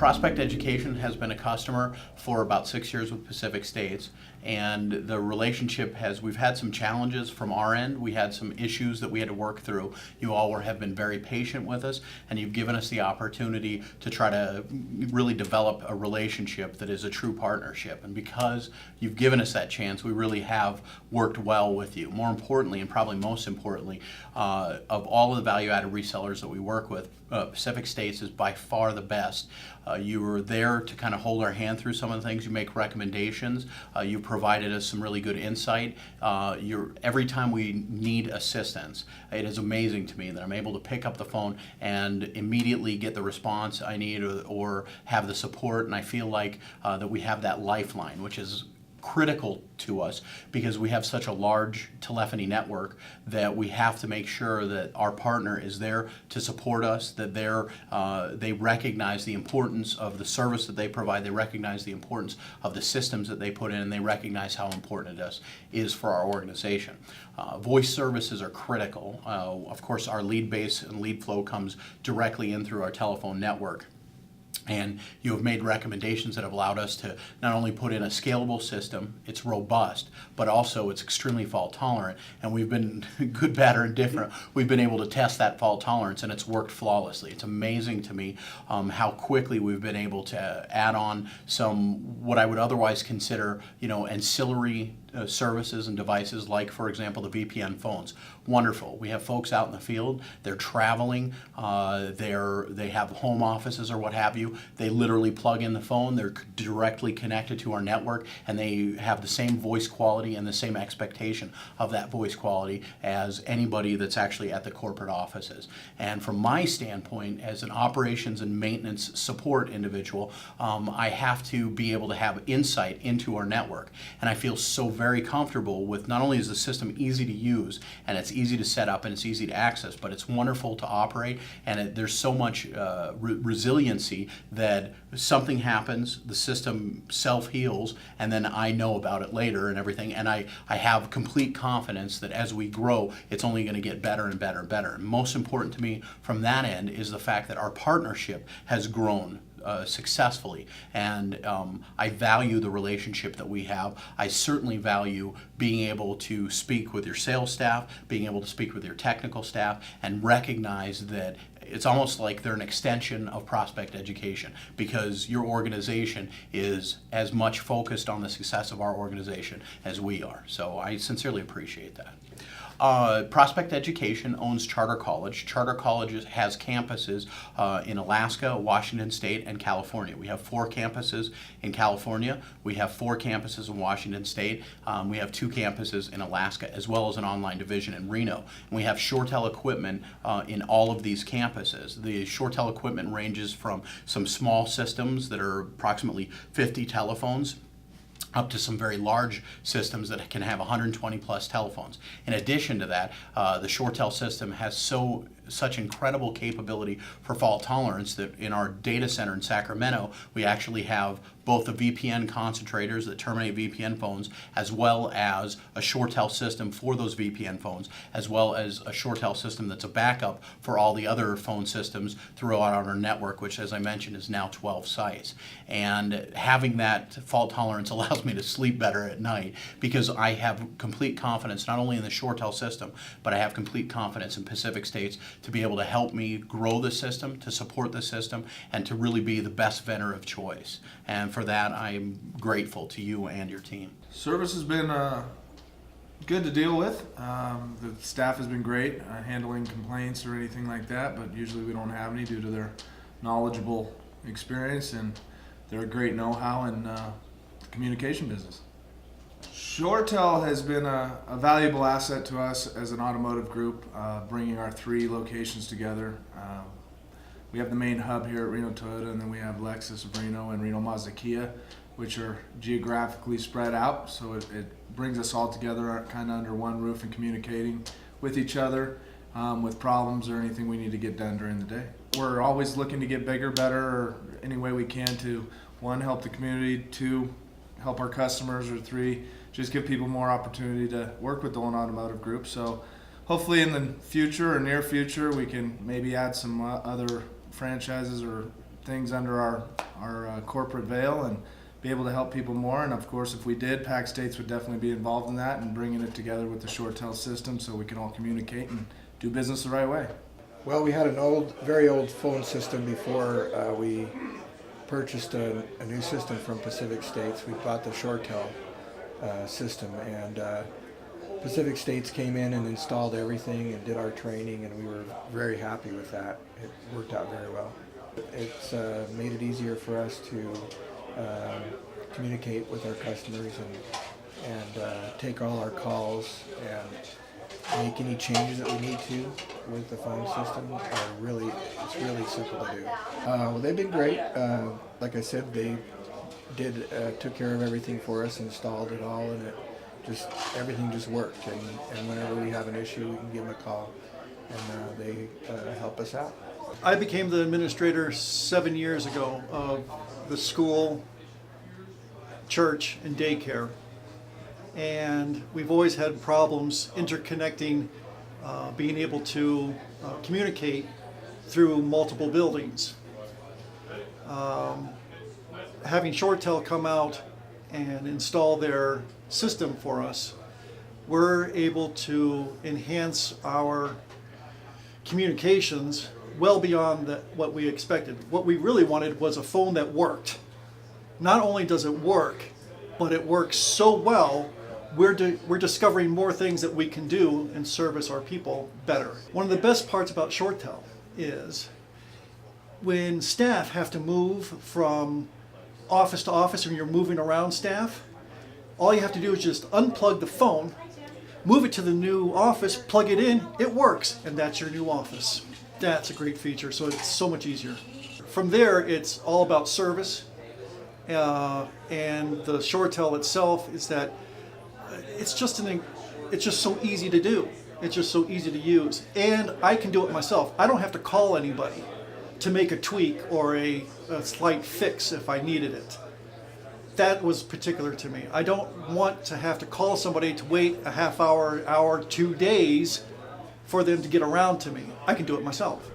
Prospect Education has been a customer for about 6 years with Pacific States, and the relationship we've had some challenges from our end. We had some issues that we had to work through. You all have been very patient with us, and you've given us the opportunity to try to really develop a relationship that is a true partnership. And because you've given us that chance, we really have worked well with you. More importantly, and probably most importantly, of all of the value-added resellers that we work with, Pacific States is by far the best. You were there to kind of hold our hand through some of the things. You make recommendations. You provided us some really good insight. Every time we need assistance, it is amazing to me that I'm able to pick up the phone and immediately get the response I need or have the support, and I feel like that we have that lifeline, which is critical to us because we have such a large telephony network that we have to make sure that our partner is there to support us, that they recognize the importance of the service that they provide, they recognize the importance of the systems that they put in, and they recognize how important it is for our organization. Voice services are critical. Of course, our lead base and lead flow comes directly in through our telephone network. And you have made recommendations that have allowed us to not only put in a scalable system, it's robust, but also it's extremely fault tolerant. And we've been, good, bad, or indifferent, we've been able to test that fault tolerance, and it's worked flawlessly. It's amazing to me how quickly we've been able to add on some what I would otherwise consider, ancillary services and devices, like, for example, the VPN phones. Wonderful. We have folks out in the field, they're traveling, they have home offices or what have you. They literally plug in the phone, they're directly connected to our network, and they have the same voice quality and the same expectation of that voice quality as anybody that's actually at the corporate offices. And from my standpoint, as an operations and maintenance support individual, I have to be able to have insight into our network. And I feel so very comfortable with, not only is the system easy to use and it's easy to set up and it's easy to access, but it's wonderful to operate, and there's so much resiliency that something happens, the system self-heals, and then I know about it later and everything, and I have complete confidence that as we grow, it's only going to get better and better and better. And most important to me from that end is the fact that our partnership has grown successfully, and I value the relationship that we have. I certainly value being able to speak with your sales staff, being able to speak with your technical staff, and recognize that it's almost like they're an extension of Prospect Education, because your organization is as much focused on the success of our organization as we are. So I sincerely appreciate that. Prospect Education owns Charter College. Charter College has campuses in Alaska, Washington State, and California. We have 4 campuses in California. We have 4 campuses in Washington State. We have 2 campuses in Alaska, as well as an online division in Reno. And we have Shoretel equipment in all of these campuses. The Shoretel equipment ranges from some small systems that are approximately 50 telephones up to some very large systems that can have 120 plus telephones. In addition to that, the Shoretel system has such incredible capability for fault tolerance that in our data center in Sacramento, we actually have both the VPN concentrators that terminate VPN phones, as well as a Shoretel system for those VPN phones, as well as a Shoretel system that's a backup for all the other phone systems throughout our network, which, as I mentioned, is now 12 sites. And having that fault tolerance allows me to sleep better at night, because I have complete confidence not only in the Shoretel system, but I have complete confidence in Pacific States to be able to help me grow the system, to support the system, and to really be the best vendor of choice. And for that, I am grateful to you and your team. Service has been good to deal with. The staff has been great handling complaints or anything like that, but usually we don't have any due to their knowledgeable experience and their great know-how in the communication business. Shoretel has been a valuable asset to us as an automotive group, bringing our 3 locations together. We have the main hub here at Reno Toyota, and then we have Lexus of Reno and Reno Mazda Kia, which are geographically spread out, so it brings us all together kind of under one roof and communicating with each other with problems or anything we need to get done during the day. We're always looking to get bigger, better, or any way we can to, 1, help the community, 2, help our customers, or 3, just give people more opportunity to work with Dolan Automotive Group. So hopefully in the future or near future, we can maybe add some other franchises or things under our corporate veil and be able to help people more. And of course, if we did, PAC States would definitely be involved in that and bringing it together with the Shoretel system so we can all communicate and do business the right way. Well, we had an very old phone system before we purchased a new system from Pacific States. We bought the Shoretel system, and Pacific States came in and installed everything and did our training, and we were very happy with that. It worked out very well. It's made it easier for us to communicate with our customers and take all our calls and make any changes that we need to with the phone system. It's really simple to do. Well, they've been great. Like I said, they took care of everything for us, installed it all, and everything just worked. And whenever we have an issue, we can give them a call, and they help us out. I became the administrator 7 years ago of the school, church, and daycare. And we've always had problems interconnecting, being able to communicate through multiple buildings. Having Shoretel come out and install their system for us, we're able to enhance our communications well beyond what we expected. What we really wanted was a phone that worked. Not only does it work, but it works so well, we're discovering more things that we can do and service our people better. One of the best parts about Shoretel is when staff have to move from office to office, when you're moving around staff, all you have to do is just unplug the phone, move it to the new office, plug it in, it works, and that's your new office. That's a great feature, so it's so much easier. From there, it's all about service, and the Shoretel itself is that it's just so easy to do. It's just so easy to use, and I can do it myself. I don't have to call anybody to make a tweak or a slight fix if I needed it. That was particular to me. I don't want to have to call somebody to wait a half hour, 2 days for them to get around to me. I can do it myself.